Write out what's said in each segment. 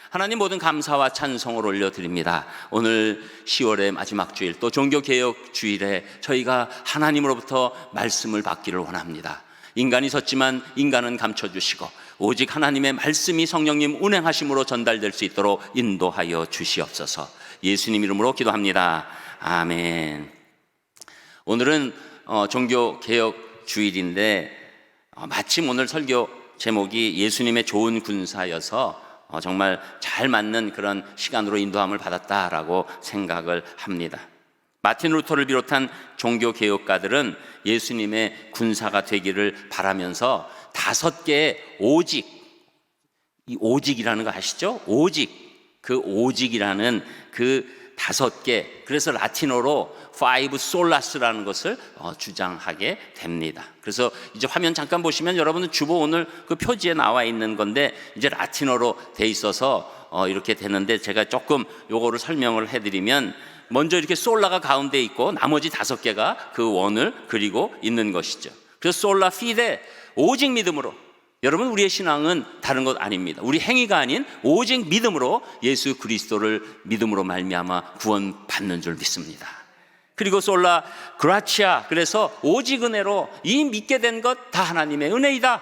하나님 모든 감사와 찬송을 올려드립니다. 오늘 10월의 마지막 주일, 또 종교개혁 주일에 저희가 하나님으로부터 말씀을 받기를 원합니다. 인간이 섰지만 인간은 감춰주시고 오직 하나님의 말씀이 성령님 운행하심으로 전달될 수 있도록 인도하여 주시옵소서. 예수님 이름으로 기도합니다. 아멘. 오늘은 종교개혁 주일인데 마침 오늘 설교 제목이 예수님의 좋은 군사여서 정말 잘 맞는 그런 시간으로 인도함을 받았다라고 생각을 합니다. 마틴 루터를 비롯한 종교개혁가들은 예수님의 군사가 되기를 바라면서 5개의 오직, 이 오직이라는 거 아시죠? 오직, 그 오직이라는 그 5개, 그래서 라틴어로 five solas라는 것을 주장하게 됩니다. 그래서 이제 화면 잠깐 보시면 여러분은 주보 오늘 그 표지에 나와 있는 건데 이제 라틴어로 돼 있어서 이렇게 되는데 제가 조금 요거를 설명을 해드리면 먼저 이렇게 솔라가 가운데 있고 나머지 5개가 그 원을 그리고 있는 것이죠. 그래서 솔라 피데, 오직 믿음으로. 여러분, 우리의 신앙은 다른 것 아닙니다. 우리 행위가 아닌 오직 믿음으로 예수 그리스도를 믿음으로 말미암아 구원받는 줄 믿습니다. 그리고 솔라 그라치아, 그래서 오직 은혜로 이 믿게 된 것 다 하나님의 은혜이다.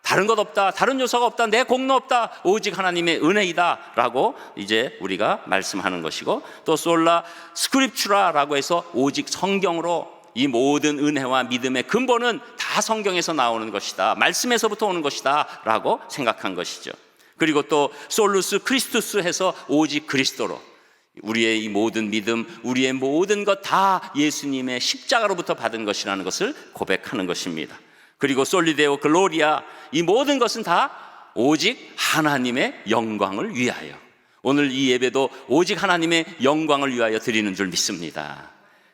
다른 것 없다. 다른 요소가 없다. 내 공로 없다. 오직 하나님의 은혜이다 라고 이제 우리가 말씀하는 것이고, 또 솔라 스크립추라라고 해서 오직 성경으로 이 모든 은혜와 믿음의 근본은 다 성경에서 나오는 것이다, 말씀에서부터 오는 것이다 라고 생각한 것이죠. 그리고 또 솔루스 크리스투스 해서 오직 그리스도로 우리의 이 모든 믿음, 우리의 모든 것 다 예수님의 십자가로부터 받은 것이라는 것을 고백하는 것입니다. 그리고 솔리데오 글로리아, 이 모든 것은 다 오직 하나님의 영광을 위하여, 오늘 이 예배도 오직 하나님의 영광을 위하여 드리는 줄 믿습니다.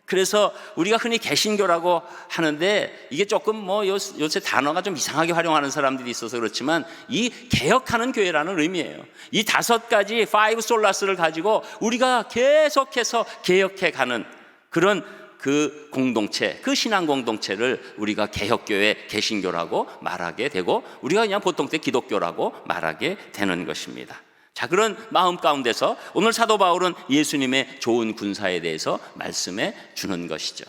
그래서 우리가 흔히 개신교라고 하는데 이게 조금 요새 단어가 좀 이상하게 활용하는 사람들이 있어서 그렇지만 이 개혁하는 교회라는 의미예요. 이 5가지 five solas를 가지고 우리가 계속해서 개혁해가는 그런 그 공동체, 그 신앙 공동체를 우리가 개혁교회, 개신교라고 말하게 되고 우리가 그냥 보통 때 기독교라고 말하게 되는 것입니다. 자, 그런 마음 가운데서 오늘 사도 바울은 예수님의 좋은 군사에 대해서 말씀해 주는 것이죠.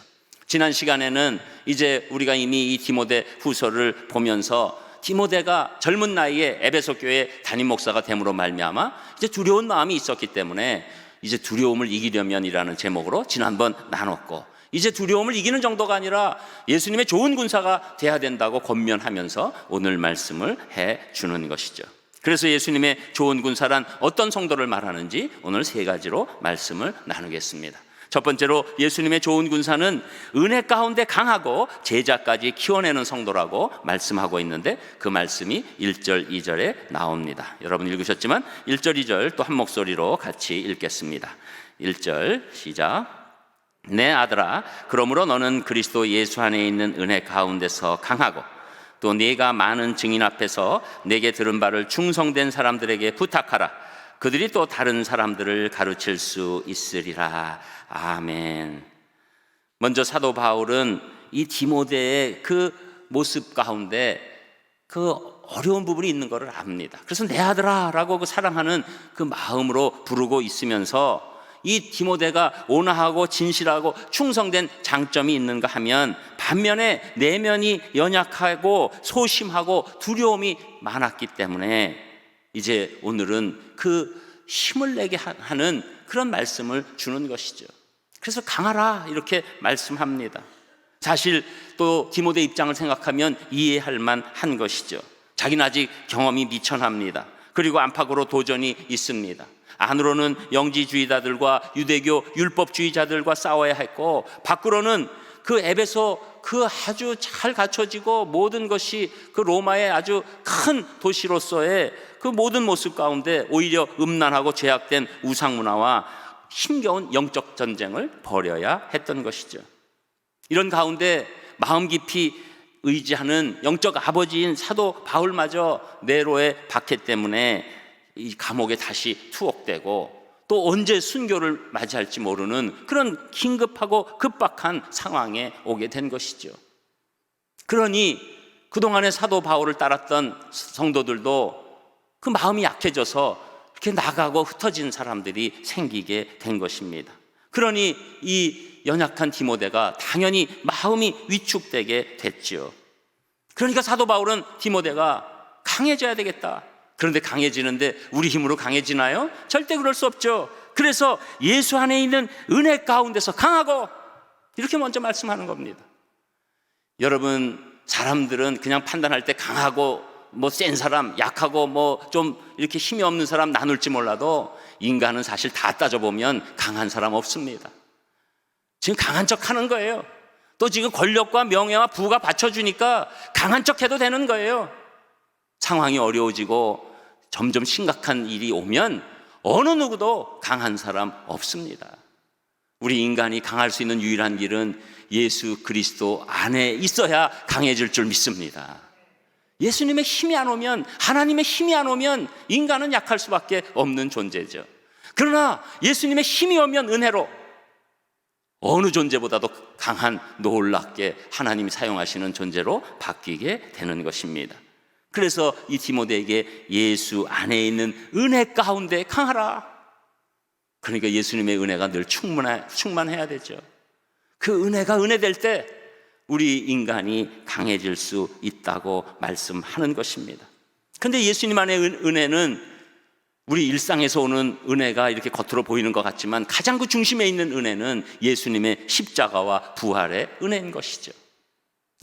지난 시간에는 이제 우리가 이미 이 디모데 후서를 보면서 디모데가 젊은 나이에 에베소 교회 담임 목사가 됨으로 말미암아 이제 두려운 마음이 있었기 때문에 이제 두려움을 이기려면이라는 제목으로 지난번 나눴고, 이제 두려움을 이기는 정도가 아니라 예수님의 좋은 군사가 돼야 된다고 권면하면서 오늘 말씀을 해 주는 것이죠. 그래서 예수님의 좋은 군사란 어떤 성도를 말하는지 오늘 3가지로 말씀을 나누겠습니다. 첫 번째로 예수님의 좋은 군사는 은혜 가운데 강하고 제자까지 키워내는 성도라고 말씀하고 있는데 그 말씀이 1절, 2절에 나옵니다. 여러분 읽으셨지만 1절, 2절 또 한 목소리로 같이 읽겠습니다. 1절 시작. 내 아들아, 그러므로 너는 그리스도 예수 안에 있는 은혜 가운데서 강하고 또 네가 많은 증인 앞에서 내게 들은 바를 충성된 사람들에게 부탁하라. 그들이 또 다른 사람들을 가르칠 수 있으리라. 아멘. 먼저 사도 바울은 이 디모데의 그 모습 가운데 그 어려운 부분이 있는 것을 압니다. 그래서 내 아들아 라고 그 사랑하는 그 마음으로 부르고 있으면서 이 디모데가 온화하고 진실하고 충성된 장점이 있는가 하면 반면에 내면이 연약하고 소심하고 두려움이 많았기 때문에 이제 오늘은 그 힘을 내게 하는 그런 말씀을 주는 것이죠. 그래서 강하라 이렇게 말씀합니다. 사실 또 디모데 입장을 생각하면 이해할 만한 것이죠. 자기는 아직 경험이 미천합니다. 그리고 안팎으로 도전이 있습니다. 안으로는 영지주의자들과 유대교 율법주의자들과 싸워야 했고, 밖으로는 그 에베소 그 아주 잘 갖춰지고 모든 것이 그 로마의 아주 큰 도시로서의 그 모든 모습 가운데 오히려 음란하고 죄악된 우상문화와 힘겨운 영적 전쟁을 벌여야 했던 것이죠. 이런 가운데 마음 깊이 의지하는 영적 아버지인 사도 바울마저 네로의 박해 때문에 이 감옥에 다시 투옥되고 또 언제 순교를 맞이할지 모르는 그런 긴급하고 급박한 상황에 오게 된 것이죠. 그러니 그동안에 사도 바울을 따랐던 성도들도 그 마음이 약해져서 이렇게 나가고 흩어진 사람들이 생기게 된 것입니다. 그러니 이 연약한 디모데가 당연히 마음이 위축되게 됐죠. 그러니까 사도 바울은 디모데가 강해져야 되겠다. 그런데 강해지는데 우리 힘으로 강해지나요? 절대 그럴 수 없죠. 그래서 예수 안에 있는 은혜 가운데서 강하고, 이렇게 먼저 말씀하는 겁니다. 여러분, 사람들은 그냥 판단할 때 강하고 뭐 센 사람, 약하고 뭐 좀 이렇게 힘이 없는 사람 나눌지 몰라도 인간은 사실 다 따져보면 강한 사람 없습니다. 지금 강한 척 하는 거예요. 또 지금 권력과 명예와 부가 받쳐주니까 강한 척 해도 되는 거예요. 상황이 어려워지고 점점 심각한 일이 오면 어느 누구도 강한 사람 없습니다. 우리 인간이 강할 수 있는 유일한 길은 예수 그리스도 안에 있어야 강해질 줄 믿습니다. 예수님의 힘이 안 오면, 하나님의 힘이 안 오면 인간은 약할 수밖에 없는 존재죠. 그러나 예수님의 힘이 오면 은혜로 어느 존재보다도 강한, 놀랍게 하나님이 사용하시는 존재로 바뀌게 되는 것입니다. 그래서 이 디모데에게 예수 안에 있는 은혜 가운데 강하라. 그러니까 예수님의 은혜가 늘 충만해야 되죠. 그 은혜가 은혜될 때 우리 인간이 강해질 수 있다고 말씀하는 것입니다. 그런데 예수님 안의 은혜는 우리 일상에서 오는 은혜가 이렇게 겉으로 보이는 것 같지만 가장 그 중심에 있는 은혜는 예수님의 십자가와 부활의 은혜인 것이죠.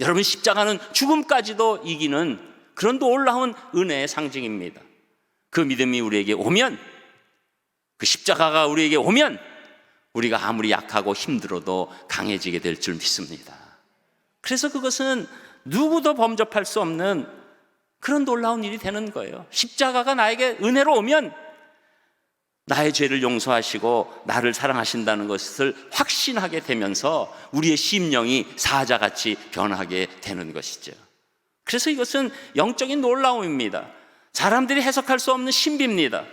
여러분, 십자가는 죽음까지도 이기는 그런 놀라운 은혜의 상징입니다. 그 믿음이 우리에게 오면, 그 십자가가 우리에게 오면 우리가 아무리 약하고 힘들어도 강해지게 될 줄 믿습니다. 그래서 그것은 누구도 범접할 수 없는 그런 놀라운 일이 되는 거예요. 십자가가 나에게 은혜로 오면 나의 죄를 용서하시고 나를 사랑하신다는 것을 확신하게 되면서 우리의 심령이 사자같이 변하게 되는 것이죠. 그래서 이것은 영적인 놀라움입니다. 사람들이 해석할 수 없는 신비입니다.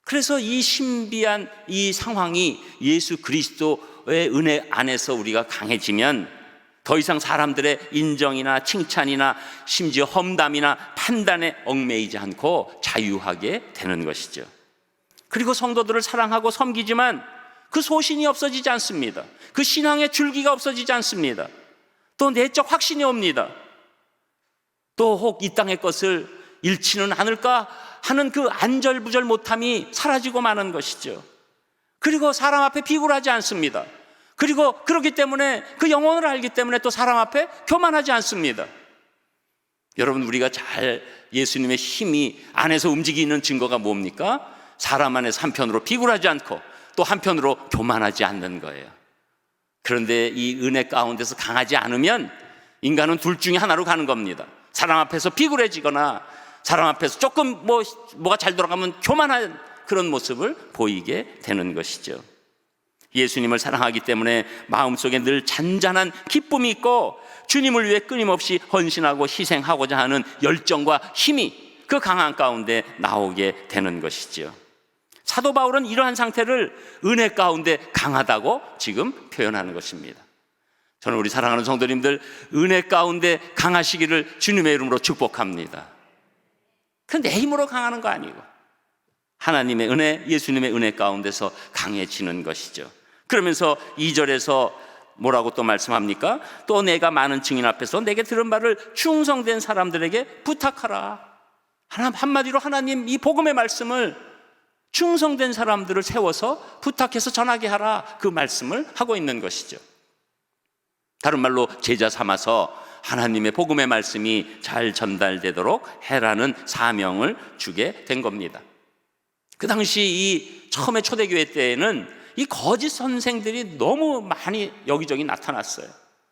그래서 이 신비한 이 상황이 예수 그리스도의 은혜 안에서 우리가 강해지면 더 이상 사람들의 인정이나 칭찬이나 심지어 험담이나 판단에 얽매이지 않고 자유하게 되는 것이죠. 그리고 성도들을 사랑하고 섬기지만 그 소신이 없어지지 않습니다. 그 신앙의 줄기가 없어지지 않습니다. 또 내적 확신이 옵니다. 또 혹 이 땅의 것을 잃지는 않을까 하는 그 안절부절 못함이 사라지고 마는 것이죠. 그리고 사람 앞에 비굴하지 않습니다. 그리고 그렇기 때문에 그 영혼을 알기 때문에 또 사람 앞에 교만하지 않습니다. 여러분, 우리가 잘 예수님의 힘이 안에서 움직이는 증거가 뭡니까? 사람 안에서 한편으로 비굴하지 않고 또 한편으로 교만하지 않는 거예요. 그런데 이 은혜 가운데서 강하지 않으면 인간은 둘 중에 하나로 가는 겁니다. 사람 앞에서 비굴해지거나 사람 앞에서 조금 뭐가 잘 돌아가면 교만한 그런 모습을 보이게 되는 것이죠. 예수님을 사랑하기 때문에 마음속에 늘 잔잔한 기쁨이 있고 주님을 위해 끊임없이 헌신하고 희생하고자 하는 열정과 힘이 그 강한 가운데 나오게 되는 것이죠. 사도 바울은 이러한 상태를 은혜 가운데 강하다고 지금 표현하는 것입니다. 저는 우리 사랑하는 성도님들, 은혜 가운데 강하시기를 주님의 이름으로 축복합니다. 그 내 힘으로 강하는 거 아니고 하나님의 은혜, 예수님의 은혜 가운데서 강해지는 것이죠. 그러면서 2절에서 뭐라고 또 말씀합니까? 또 내가 많은 증인 앞에서 내게 들은 말을 충성된 사람들에게 부탁하라. 한마디로 하나님 이 복음의 말씀을 충성된 사람들을 세워서 부탁해서 전하게 하라, 그 말씀을 하고 있는 것이죠. 다른 말로 제자 삼아서 하나님의 복음의 말씀이 잘 전달되도록 해라는 사명을 주게 된 겁니다. 그 당시 이 처음에 초대교회 때에는 이 거짓 선생들이 너무 많이 여기저기 나타났어요.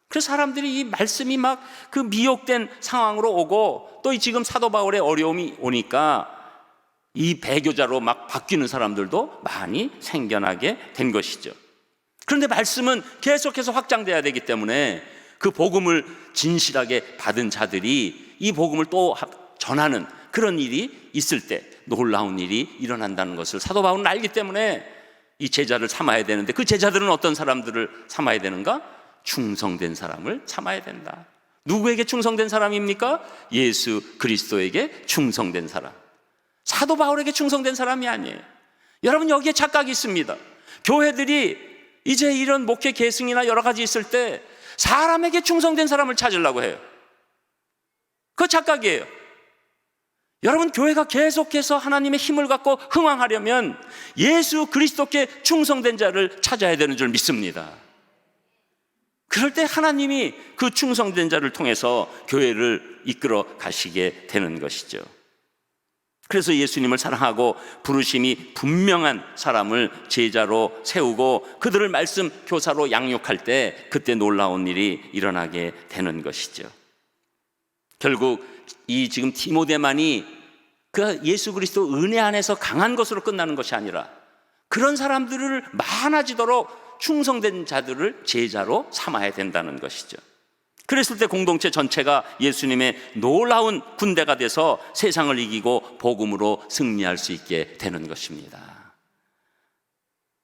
그래서 사람들이 이 말씀이 막 그 미혹된 상황으로 오고 또 이 지금 사도 바울의 어려움이 오니까 이 배교자로 막 바뀌는 사람들도 많이 생겨나게 된 것이죠. 그런데 말씀은 계속해서 확장돼야 되기 때문에 그 복음을 진실하게 받은 자들이 이 복음을 또 전하는 그런 일이 있을 때 놀라운 일이 일어난다는 것을 사도 바울은 알기 때문에 이 제자를 삼아야 되는데, 그 제자들은 어떤 사람들을 삼아야 되는가? 충성된 사람을 삼아야 된다. 누구에게 충성된 사람입니까? 예수 그리스도에게 충성된 사람. 사도 바울에게 충성된 사람이 아니에요. 여러분, 여기에 착각이 있습니다. 교회들이 이제 이런 목회 계승이나 여러 가지 있을 때 사람에게 충성된 사람을 찾으려고 해요. 그거 착각이에요. 여러분, 교회가 계속해서 하나님의 힘을 갖고 흥왕하려면 예수 그리스도께 충성된 자를 찾아야 되는 줄 믿습니다. 그럴 때 하나님이 그 충성된 자를 통해서 교회를 이끌어 가시게 되는 것이죠. 그래서 예수님을 사랑하고 부르심이 분명한 사람을 제자로 세우고 그들을 말씀 교사로 양육할 때 그때 놀라운 일이 일어나게 되는 것이죠. 결국 이 지금 디모데만이 그 예수 그리스도 은혜 안에서 강한 것으로 끝나는 것이 아니라 그런 사람들을 많아지도록 충성된 자들을 제자로 삼아야 된다는 것이죠. 그랬을 때 공동체 전체가 예수님의 놀라운 군대가 돼서 세상을 이기고 복음으로 승리할 수 있게 되는 것입니다.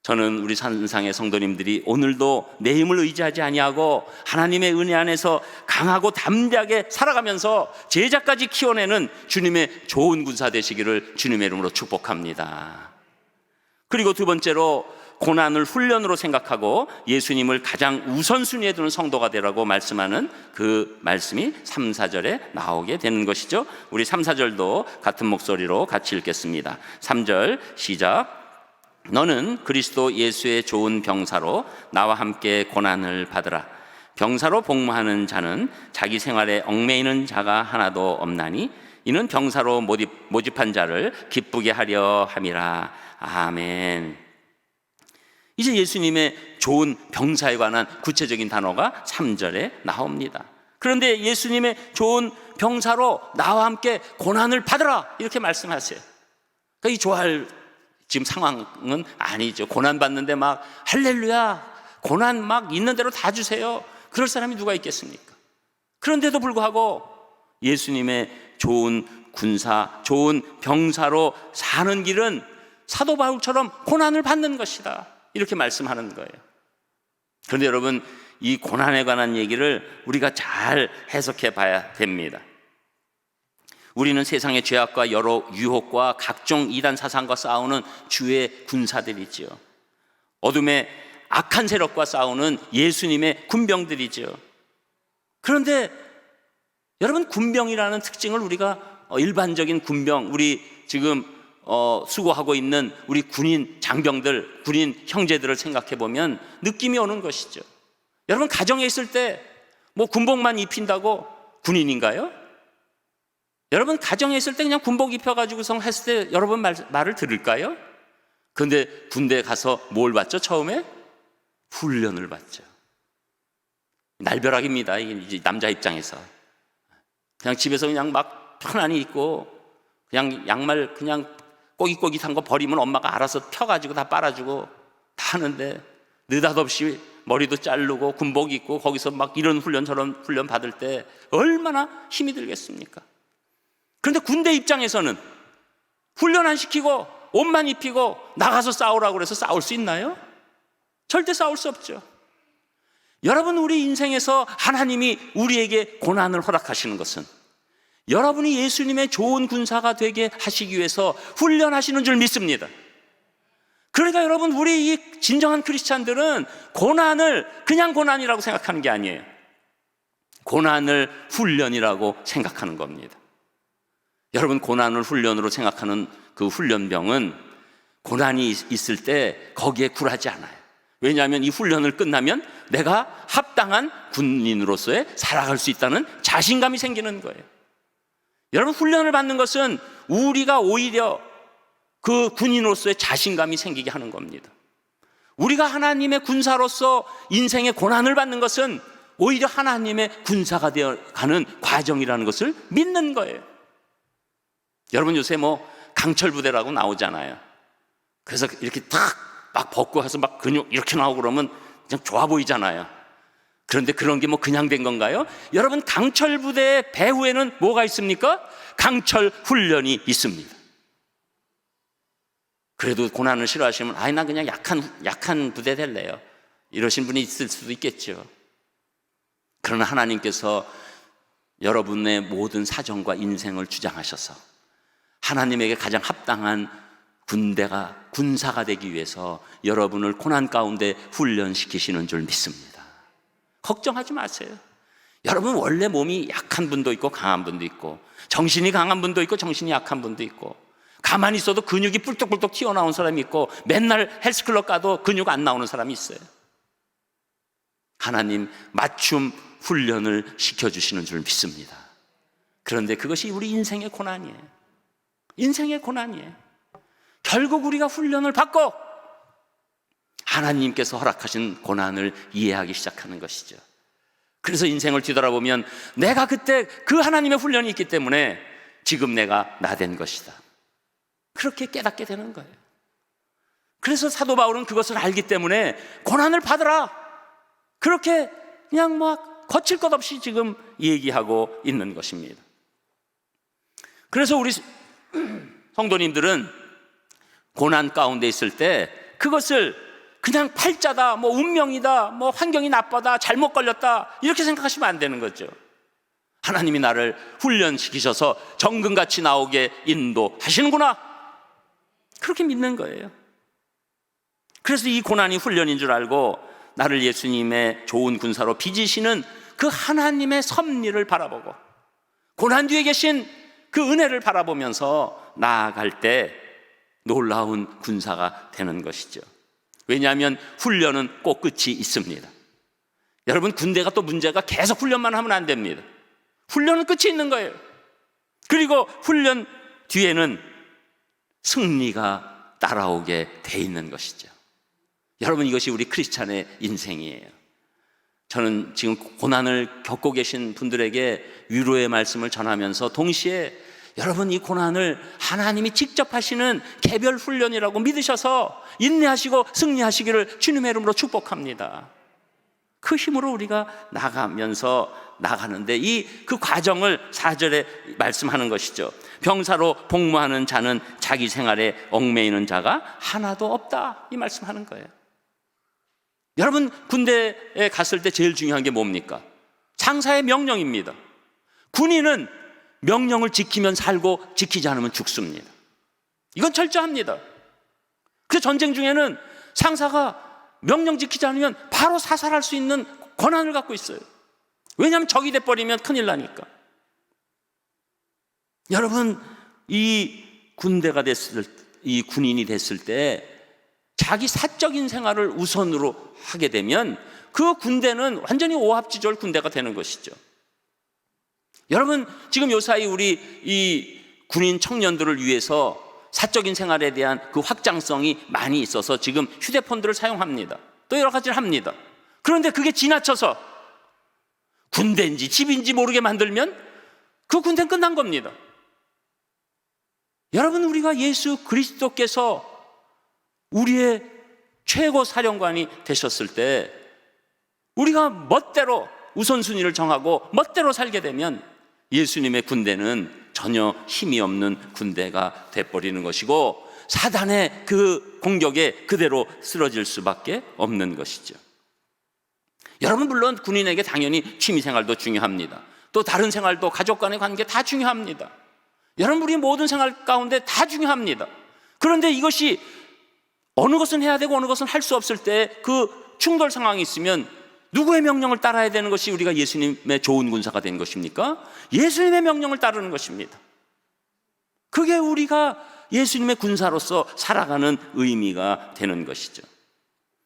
저는 우리 산상의 성도님들이 오늘도 내 힘을 의지하지 아니하고 하나님의 은혜 안에서 강하고 담대하게 살아가면서 제자까지 키워내는 주님의 좋은 군사 되시기를 주님의 이름으로 축복합니다. 그리고 두 번째로 고난을 훈련으로 생각하고 예수님을 가장 우선순위에 두는 성도가 되라고 말씀하는 그 말씀이 3, 4절에 나오게 되는 것이죠. 우리 3, 4절도 같은 목소리로 같이 읽겠습니다. 3절 시작. 너는 그리스도 예수의 좋은 병사로 나와 함께 고난을 받으라. 병사로 복무하는 자는 자기 생활에 얽매이는 자가 하나도 없나니 이는 병사로 모집한 자를 기쁘게 하려 함이라. 아멘. 이제 예수님의 좋은 병사에 관한 구체적인 단어가 3절에 나옵니다. 그런데 예수님의 좋은 병사로 나와 함께 고난을 받으라 이렇게 말씀하세요. 그러니까 이 좋아할 지금 상황은 아니죠. 고난 받는데 막 할렐루야 고난 막 있는 대로 다 주세요. 그럴 사람이 누가 있겠습니까? 그런데도 불구하고 예수님의 좋은 군사, 좋은 병사로 사는 길은 사도 바울처럼 고난을 받는 것이다 이렇게 말씀하는 거예요. 그런데 여러분, 이 고난에 관한 얘기를 우리가 잘 해석해 봐야 됩니다. 우리는 세상의 죄악과 여러 유혹과 각종 이단 사상과 싸우는 주의 군사들이지요. 어둠의 악한 세력과 싸우는 예수님의 군병들이죠. 그런데 여러분, 군병이라는 특징을 우리가 일반적인 군병, 우리 지금 수고하고 있는 우리 군인 장병들, 군인 형제들을 생각해 보면 느낌이 오는 것이죠. 여러분, 가정에 있을 때 뭐 군복만 입힌다고 군인인가요? 여러분, 가정에 있을 때 그냥 군복 입혀가지고서 했을 때 여러분 말을 들을까요? 그런데 군대에 가서 뭘 받죠? 처음에 훈련을 받죠. 날벼락입니다. 이게 남자 입장에서 그냥 집에서 그냥 막 편안히 있고 그냥 양말 그냥 꼬깃꼬깃한 거 버리면 엄마가 알아서 펴가지고 다 빨아주고 다 하는데 느닷없이 머리도 자르고 군복 입고 거기서 막 이런 훈련 저런 훈련 받을 때 얼마나 힘이 들겠습니까? 그런데 군대 입장에서는 훈련 안 시키고 옷만 입히고 나가서 싸우라고 그래서 싸울 수 있나요? 절대 싸울 수 없죠. 여러분, 우리 인생에서 하나님이 우리에게 고난을 허락하시는 것은 여러분이 예수님의 좋은 군사가 되게 하시기 위해서 훈련하시는 줄 믿습니다. 그러니까 여러분, 우리 이 진정한 크리스찬들은 고난을 그냥 고난이라고 생각하는 게 아니에요. 고난을 훈련이라고 생각하는 겁니다. 여러분, 고난을 훈련으로 생각하는 그 훈련병은 고난이 있을 때 거기에 굴하지 않아요. 왜냐하면 이 훈련을 끝나면 내가 합당한 군인으로서의 살아갈 수 있다는 자신감이 생기는 거예요. 여러분, 훈련을 받는 것은 우리가 오히려 그 군인으로서의 자신감이 생기게 하는 겁니다. 우리가 하나님의 군사로서 인생의 고난을 받는 것은 오히려 하나님의 군사가 되어가는 과정이라는 것을 믿는 거예요. 여러분, 요새 뭐 강철 부대라고 나오잖아요. 그래서 이렇게 탁 막 벗고 해서 막 근육 이렇게 나오고 그러면 그냥 좋아 보이잖아요. 그런데 그런 게 뭐 그냥 된 건가요? 여러분, 강철 부대의 배후에는 뭐가 있습니까? 강철 훈련이 있습니다. 그래도 고난을 싫어하시면 난 그냥 약한 부대 될래요, 이러신 분이 있을 수도 있겠죠. 그러나 하나님께서 여러분의 모든 사정과 인생을 주장하셔서 하나님에게 가장 합당한 군사가 되기 위해서 여러분을 고난 가운데 훈련시키시는 줄 믿습니다. 걱정하지 마세요. 여러분 원래 몸이 약한 분도 있고 강한 분도 있고, 정신이 강한 분도 있고 정신이 약한 분도 있고, 가만히 있어도 근육이 뿔뚝뿔뚝 튀어나온 사람이 있고, 맨날 헬스클럽 가도 근육 안 나오는 사람이 있어요. 하나님 맞춤 훈련을 시켜주시는 줄 믿습니다. 그런데 그것이 우리 인생의 고난이에요. 인생의 고난이에요. 결국 우리가 훈련을 받고 하나님께서 허락하신 고난을 이해하기 시작하는 것이죠. 그래서 인생을 뒤돌아보면 내가 그때 그 하나님의 훈련이 있기 때문에 지금 내가 나 된 것이다, 그렇게 깨닫게 되는 거예요. 그래서 사도 바울은 그것을 알기 때문에 고난을 받으라, 그렇게 그냥 막 거칠 것 없이 지금 얘기하고 있는 것입니다. 그래서 우리 성도님들은 고난 가운데 있을 때 그것을 그냥 팔자다, 뭐 운명이다, 뭐 환경이 나빠다, 잘못 걸렸다, 이렇게 생각하시면 안 되는 거죠. 하나님이 나를 훈련시키셔서 정금같이 나오게 인도하시는구나, 그렇게 믿는 거예요. 그래서 이 고난이 훈련인 줄 알고 나를 예수님의 좋은 군사로 빚으시는 그 하나님의 섭리를 바라보고 고난 뒤에 계신 그 은혜를 바라보면서 나아갈 때 놀라운 군사가 되는 것이죠. 왜냐하면 훈련은 꼭 끝이 있습니다. 여러분, 군대가 또 문제가 계속 훈련만 하면 안 됩니다. 훈련은 끝이 있는 거예요. 그리고 훈련 뒤에는 승리가 따라오게 돼 있는 것이죠. 여러분, 이것이 우리 크리스찬의 인생이에요. 저는 지금 고난을 겪고 계신 분들에게 위로의 말씀을 전하면서 동시에 여러분, 이 고난을 하나님이 직접 하시는 개별 훈련이라고 믿으셔서 인내하시고 승리하시기를 주님의 이름으로 축복합니다. 그 힘으로 우리가 나가는데 그 과정을 4절에 말씀하는 것이죠. 병사로 복무하는 자는 자기 생활에 얽매이는 자가 하나도 없다, 이 말씀하는 거예요. 여러분, 군대에 갔을 때 제일 중요한 게 뭡니까? 상사의 명령입니다. 군인은 명령을 지키면 살고 지키지 않으면 죽습니다. 이건 철저합니다. 그 전쟁 중에는 상사가 명령 지키지 않으면 바로 사살할 수 있는 권한을 갖고 있어요. 왜냐하면 적이 돼버리면 큰일 나니까. 여러분, 이 군인이 됐을 때 자기 사적인 생활을 우선으로 하게 되면 그 군대는 완전히 오합지졸 군대가 되는 것이죠. 여러분, 지금 요사이 우리 이 군인 청년들을 위해서 사적인 생활에 대한 그 확장성이 많이 있어서 지금 휴대폰들을 사용합니다. 또 여러 가지를 합니다. 그런데 그게 지나쳐서 군대인지 집인지 모르게 만들면 그 군대는 끝난 겁니다. 여러분, 우리가 예수 그리스도께서 우리의 최고 사령관이 되셨을 때 우리가 멋대로 우선순위를 정하고 멋대로 살게 되면 예수님의 군대는 전혀 힘이 없는 군대가 돼버리는 것이고 사단의 그 공격에 그대로 쓰러질 수밖에 없는 것이죠. 여러분, 물론 군인에게 당연히 취미생활도 중요합니다. 또 다른 생활도, 가족 간의 관계 다 중요합니다. 여러분, 우리 모든 생활 가운데 다 중요합니다. 그런데 이것이 어느 것은 해야 되고 어느 것은 할 수 없을 때 그 충돌 상황이 있으면 누구의 명령을 따라야 되는 것이 우리가 예수님의 좋은 군사가 된 것입니까? 예수님의 명령을 따르는 것입니다. 그게 우리가 예수님의 군사로서 살아가는 의미가 되는 것이죠.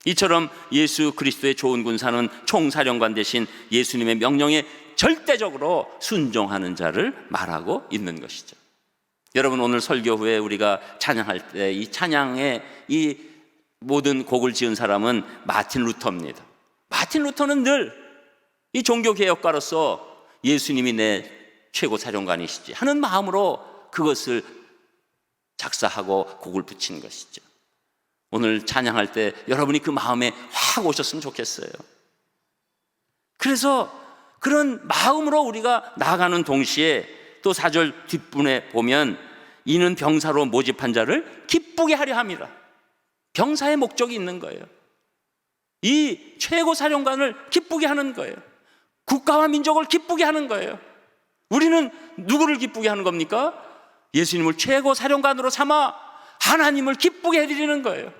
이처럼 예수 그리스도의 좋은 군사는 총사령관 대신 예수님의 명령에 절대적으로 순종하는 자를 말하고 있는 것이죠. 여러분, 오늘 설교 후에 우리가 찬양할 때 이 찬양의 이 모든 곡을 지은 사람은 마틴 루터입니다. 마틴 루터는 늘 이 종교개혁가로서 예수님이 내 최고 사령관이시지 하는 마음으로 그것을 작사하고 곡을 붙인 것이죠. 오늘 찬양할 때 여러분이 그 마음에 확 오셨으면 좋겠어요. 그래서 그런 마음으로 우리가 나아가는 동시에 또 4절 뒷분에 보면 이는 병사로 모집한 자를 기쁘게 하려 함이라. 병사의 목적이 있는 거예요. 이 최고 사령관을 기쁘게 하는 거예요. 국가와 민족을 기쁘게 하는 거예요. 우리는 누구를 기쁘게 하는 겁니까? 예수님을 최고 사령관으로 삼아 하나님을 기쁘게 해드리는 거예요.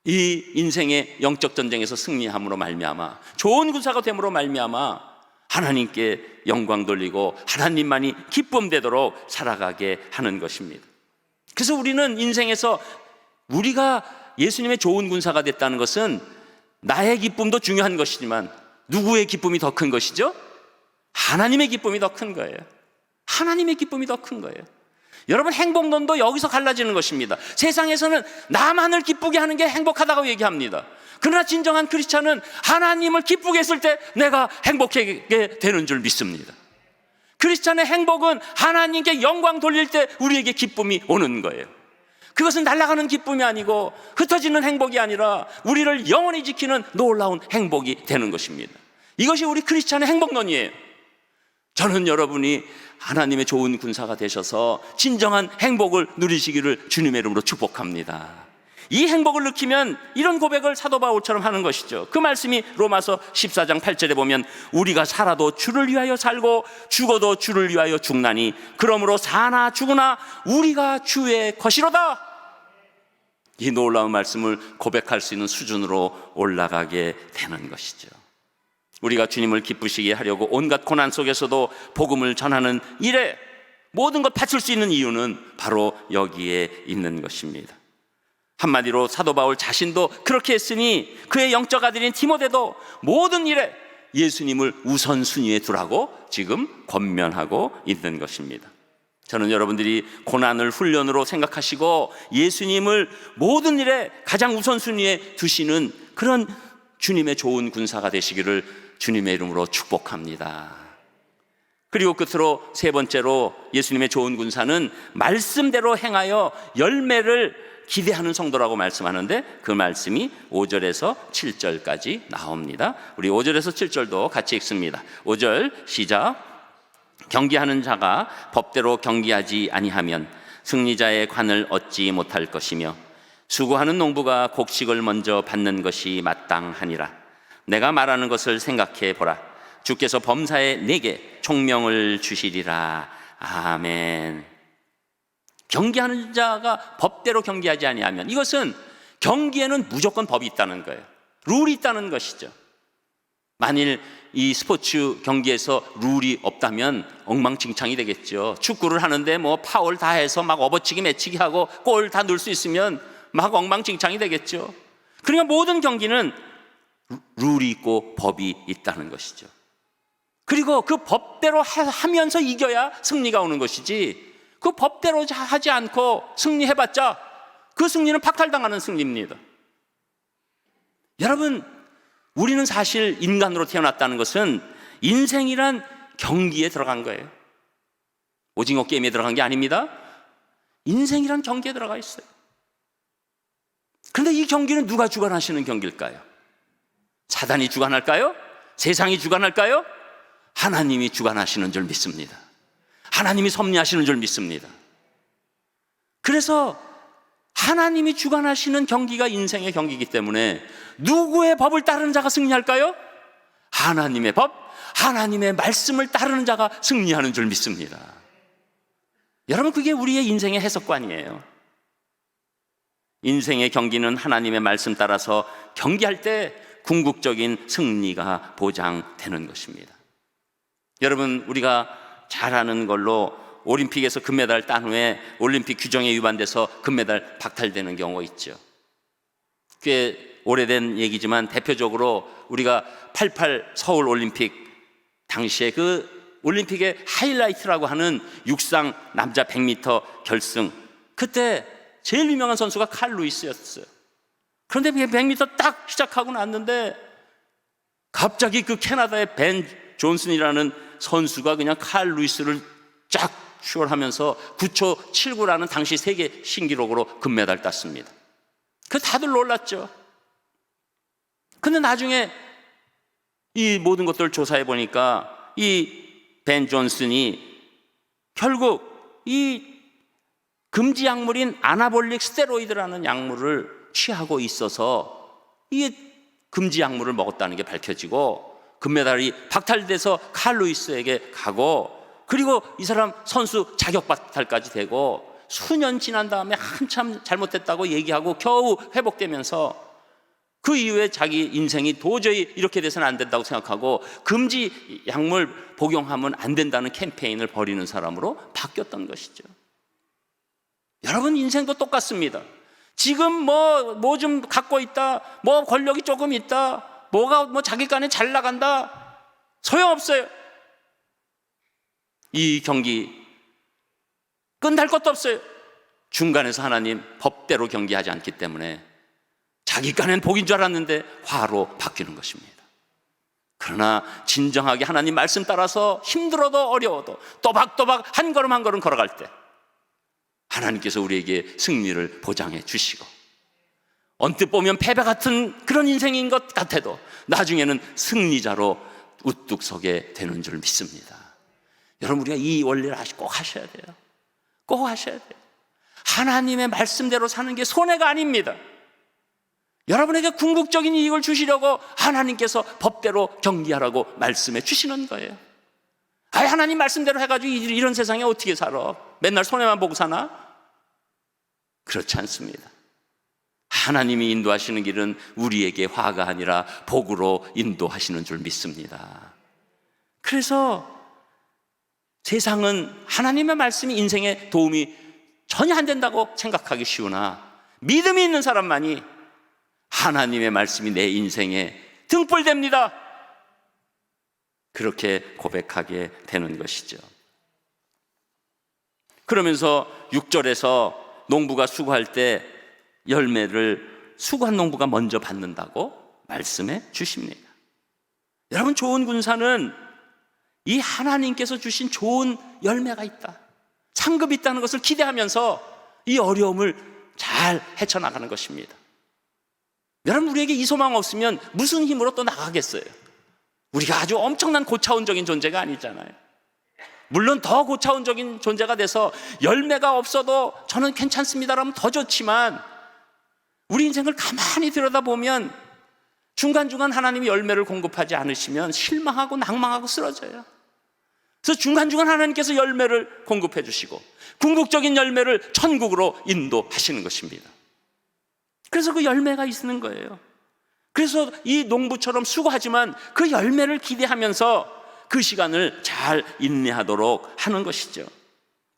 이 인생의 영적 전쟁에서 승리함으로 말미암아, 좋은 군사가 됨으로 말미암아 하나님께 영광 돌리고 하나님만이 기쁨 되도록 살아가게 하는 것입니다. 그래서 우리는 인생에서 우리가 예수님의 좋은 군사가 됐다는 것은 나의 기쁨도 중요한 것이지만 누구의 기쁨이 더 큰 것이죠? 하나님의 기쁨이 더 큰 거예요. 하나님의 기쁨이 더 큰 거예요. 여러분, 행복론도 여기서 갈라지는 것입니다. 세상에서는 나만을 기쁘게 하는 게 행복하다고 얘기합니다. 그러나 진정한 크리스찬은 하나님을 기쁘게 했을 때 내가 행복하게 되는 줄 믿습니다. 크리스찬의 행복은 하나님께 영광 돌릴 때 우리에게 기쁨이 오는 거예요. 그것은 날아가는 기쁨이 아니고 흩어지는 행복이 아니라 우리를 영원히 지키는 놀라운 행복이 되는 것입니다. 이것이 우리 크리스찬의 행복론이에요. 저는 여러분이 하나님의 좋은 군사가 되셔서 진정한 행복을 누리시기를 주님의 이름으로 축복합니다. 이 행복을 느끼면 이런 고백을 사도 바울처럼 하는 것이죠. 그 말씀이 로마서 14장 8절에 보면 우리가 살아도 주를 위하여 살고 죽어도 주를 위하여 죽나니 그러므로 사나 죽으나 우리가 주의 것이로다. 이 놀라운 말씀을 고백할 수 있는 수준으로 올라가게 되는 것이죠. 우리가 주님을 기쁘시게 하려고 온갖 고난 속에서도 복음을 전하는 일에 모든 것 바칠 수 있는 이유는 바로 여기에 있는 것입니다. 한마디로 사도 바울 자신도 그렇게 했으니 그의 영적 아들인 디모데도 모든 일에 예수님을 우선순위에 두라고 지금 권면하고 있는 것입니다. 저는 여러분들이 고난을 훈련으로 생각하시고 예수님을 모든 일에 가장 우선순위에 두시는 그런 주님의 좋은 군사가 되시기를 주님의 이름으로 축복합니다. 그리고 끝으로 세 번째로 예수님의 좋은 군사는 말씀대로 행하여 열매를 기대하는 성도라고 말씀하는데 그 말씀이 5절에서 7절까지 나옵니다. 우리 5절에서 7절도 같이 읽습니다. 5절 시작. 경기하는 자가 법대로 경기하지 아니하면 승리자의 관을 얻지 못할 것이며 수고하는 농부가 곡식을 먼저 받는 것이 마땅하니라. 내가 말하는 것을 생각해 보라. 주께서 범사에 내게 총명을 주시리라. 아멘. 경기하는 자가 법대로 경기하지 아니하면, 이것은 경기에는 무조건 법이 있다는 거예요. 룰이 있다는 것이죠. 만일 이 스포츠 경기에서 룰이 없다면 엉망진창이 되겠죠. 축구를 하는데 뭐 파울 다 해서 막 업어치기 매치기 하고 골 다 넣을 수 있으면 막 엉망진창이 되겠죠. 그러니까 모든 경기는 룰이 있고 법이 있다는 것이죠. 그리고 그 법대로 하면서 이겨야 승리가 오는 것이지, 그 법대로 하지 않고 승리해봤자 그 승리는 박탈당하는 승리입니다. 여러분, 우리는 사실 인간으로 태어났다는 것은 인생이란 경기에 들어간 거예요. 오징어 게임에 들어간 게 아닙니다. 인생이란 경기에 들어가 있어요. 그런데 이 경기는 누가 주관하시는 경기일까요? 사단이 주관할까요? 세상이 주관할까요? 하나님이 주관하시는 줄 믿습니다. 하나님이 섭리하시는 줄 믿습니다. 그래서 하나님이 주관하시는 경기가 인생의 경기이기 때문에 누구의 법을 따르는 자가 승리할까요? 하나님의 법, 하나님의 말씀을 따르는 자가 승리하는 줄 믿습니다. 여러분, 그게 우리의 인생의 해석관이에요. 인생의 경기는 하나님의 말씀 따라서 경기할 때 궁극적인 승리가 보장되는 것입니다. 여러분, 우리가 잘 아는 걸로 올림픽에서 금메달 딴 후에 올림픽 규정에 위반돼서 금메달 박탈되는 경우가 있죠. 꽤 오래된 얘기지만 대표적으로 우리가 88 서울 올림픽 당시에 그 올림픽의 하이라이트라고 하는 육상 남자 100m 결승, 그때 제일 유명한 선수가 칼 루이스였어요. 그런데 100m 딱 시작하고 났는데 갑자기 그 캐나다의 벤 존슨이라는 선수가 그냥 칼 루이스를 쫙 추월하면서 9초 79라는 당시 세계 신기록으로 금메달 땄습니다. 그 다들 놀랐죠. 근데 나중에 이 모든 것들을 조사해 보니까 이 벤 존슨이 결국 이 금지 약물인 아나볼릭 스테로이드라는 약물을 취하고 있어서 이 금지 약물을 먹었다는 게 밝혀지고 금메달이 박탈돼서 칼 루이스에게 가고 그리고 이 사람 선수 자격박탈까지 되고 수년 지난 다음에 한참 잘못됐다고 얘기하고 겨우 회복되면서 그 이후에 자기 인생이 도저히 이렇게 돼서는 안 된다고 생각하고 금지 약물 복용하면 안 된다는 캠페인을 벌이는 사람으로 바뀌었던 것이죠. 여러분, 인생도 똑같습니다. 지금 뭐 좀 갖고 있다, 뭐 권력이 조금 있다, 뭐가 자기 간에 잘 나간다, 소용없어요. 이 경기 끝날 것도 없어요. 중간에서 하나님 법대로 경기하지 않기 때문에 자기 간엔 복인 줄 알았는데 화로 바뀌는 것입니다. 그러나 진정하게 하나님 말씀 따라서 힘들어도 어려워도 또박또박 한 걸음 한 걸음 걸어갈 때 하나님께서 우리에게 승리를 보장해 주시고, 언뜻 보면 패배 같은 그런 인생인 것 같아도 나중에는 승리자로 우뚝 서게 되는 줄 믿습니다. 여러분, 우리가 이 원리를 꼭 하셔야 돼요. 꼭 하셔야 돼요. 하나님의 말씀대로 사는 게 손해가 아닙니다. 여러분에게 궁극적인 이익을 주시려고 하나님께서 법대로 경기하라고 말씀해 주시는 거예요. 하나님 말씀대로 해가지고 이런 세상에 어떻게 살아? 맨날 손해만 보고 사나? 그렇지 않습니다. 하나님이 인도하시는 길은 우리에게 화가 아니라 복으로 인도하시는 줄 믿습니다. 그래서 세상은 하나님의 말씀이 인생에 도움이 전혀 안 된다고 생각하기 쉬우나 믿음이 있는 사람만이 하나님의 말씀이 내 인생에 등불됩니다, 그렇게 고백하게 되는 것이죠. 그러면서 6절에서 농부가 수고할 때 열매를 수고한 농부가 먼저 받는다고 말씀해 주십니다. 여러분, 좋은 군사는 이 하나님께서 주신 좋은 열매가 있다, 상급이 있다는 것을 기대하면서 이 어려움을 잘 헤쳐나가는 것입니다. 여러분, 우리에게 이 소망 없으면 무슨 힘으로 또 나가겠어요? 우리가 아주 엄청난 고차원적인 존재가 아니잖아요. 물론 더 고차원적인 존재가 돼서 열매가 없어도 저는 괜찮습니다라면 더 좋지만, 우리 인생을 가만히 들여다보면 중간중간 하나님이 열매를 공급하지 않으시면 실망하고 낭망하고 쓰러져요. 그래서 중간중간 하나님께서 열매를 공급해 주시고 궁극적인 열매를 천국으로 인도하시는 것입니다. 그래서 그 열매가 있는 거예요. 그래서 이 농부처럼 수고하지만 그 열매를 기대하면서 그 시간을 잘 인내하도록 하는 것이죠.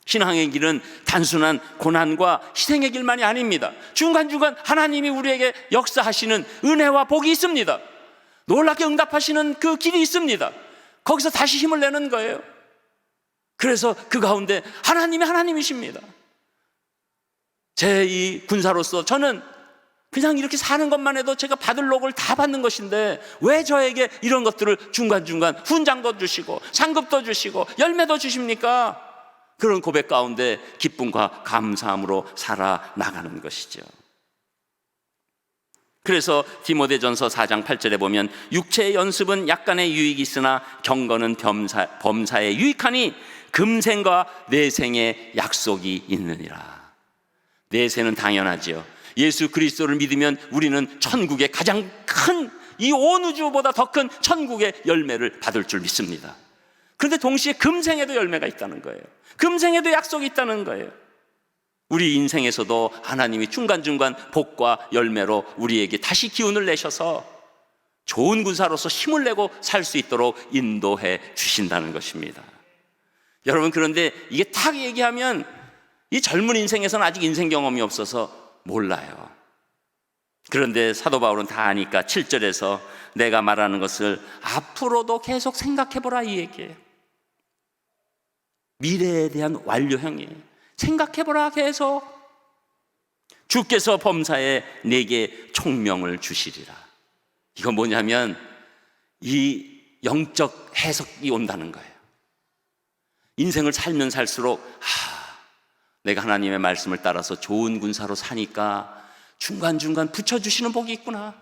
신앙의 길은 단순한 고난과 희생의 길만이 아닙니다. 중간중간 하나님이 우리에게 역사하시는 은혜와 복이 있습니다. 놀랍게 응답하시는 그 길이 있습니다. 거기서 다시 힘을 내는 거예요. 그래서 그 가운데 하나님이 하나님이십니다. 제 이 군사로서 저는 그냥 이렇게 사는 것만 해도 제가 받을 복을 다 받는 것인데 왜 저에게 이런 것들을 중간중간 훈장도 주시고 상급도 주시고 열매도 주십니까? 그런 고백 가운데 기쁨과 감사함으로 살아나가는 것이죠. 그래서 디모데전서 4장 8절에 보면 육체의 연습은 약간의 유익이 있으나 경건은 범사에 유익하니 금생과 내생의 약속이 있느니라. 내세는 당연하지요. 예수 그리스도를 믿으면 우리는 천국의 가장 큰, 이 온 우주보다 더 큰 천국의 열매를 받을 줄 믿습니다. 그런데 동시에 금생에도 열매가 있다는 거예요. 금생에도 약속이 있다는 거예요. 우리 인생에서도 하나님이 중간중간 복과 열매로 우리에게 다시 기운을 내셔서 좋은 군사로서 힘을 내고 살 수 있도록 인도해 주신다는 것입니다. 여러분, 그런데 이게 딱 얘기하면 이 젊은 인생에서는 아직 인생 경험이 없어서 몰라요. 그런데 사도 바울은 다 아니까 7절에서 내가 말하는 것을 앞으로도 계속 생각해보라, 이 얘기예요. 미래에 대한 완료형이에요. 생각해보라, 계속. 주께서 범사에 내게 총명을 주시리라. 이건 뭐냐면 이 영적 해석이 온다는 거예요. 인생을 살면 살수록 내가 하나님의 말씀을 따라서 좋은 군사로 사니까 중간중간 붙여주시는 복이 있구나,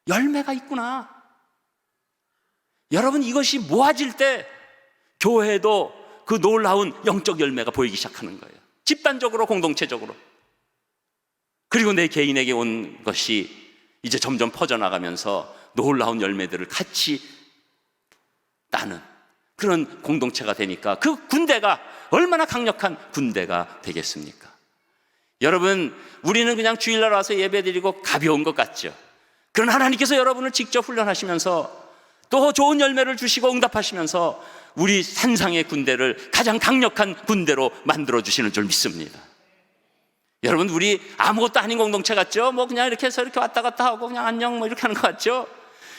열매가 있구나. 여러분, 이것이 모아질 때 교회도 그 놀라운 영적 열매가 보이기 시작하는 거예요. 집단적으로, 공동체적으로. 그리고 내 개인에게 온 것이 이제 점점 퍼져나가면서 놀라운 열매들을 같이 따는 그런 공동체가 되니까 그 군대가 얼마나 강력한 군대가 되겠습니까? 여러분, 우리는 그냥 주일날 와서 예배드리고 가벼운 것 같죠. 그러나 하나님께서 여러분을 직접 훈련하시면서 또 좋은 열매를 주시고 응답하시면서 우리 산상의 군대를 가장 강력한 군대로 만들어주시는 줄 믿습니다. 여러분, 우리 아무것도 아닌 공동체 같죠? 뭐 그냥 이렇게 해서 이렇게 왔다 갔다 하고 그냥 안녕 뭐 이렇게 하는 것 같죠?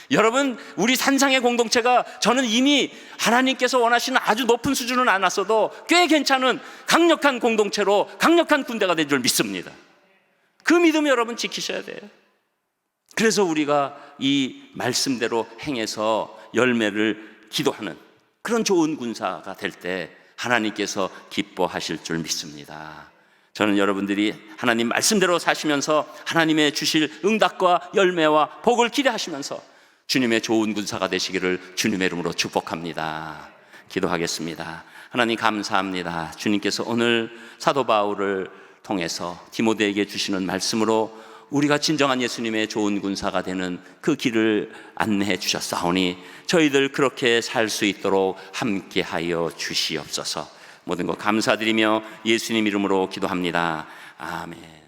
여러분, 우리 산상의 공동체가 저는 이미 하나님께서 원하시는 아주 높은 수준은 안 왔어도 꽤 괜찮은 강력한 공동체로 강력한 군대가 된 줄 믿습니다. 그 믿음 여러분 지키셔야 돼요. 그래서 우리가 이 말씀대로 행해서 열매를 기도하는 그런 좋은 군사가 될 때 하나님께서 기뻐하실 줄 믿습니다. 저는 여러분들이 하나님 말씀대로 사시면서 하나님의 주실 응답과 열매와 복을 기대하시면서 주님의 좋은 군사가 되시기를 주님의 이름으로 축복합니다. 기도하겠습니다. 하나님 감사합니다. 주님께서 오늘 사도 바울을 통해서 디모데에게 주시는 말씀으로 우리가 진정한 예수님의 좋은 군사가 되는 그 길을 안내해 주셨사오니 저희들 그렇게 살 수 있도록 함께하여 주시옵소서. 모든 것 감사드리며 예수님 이름으로 기도합니다. 아멘.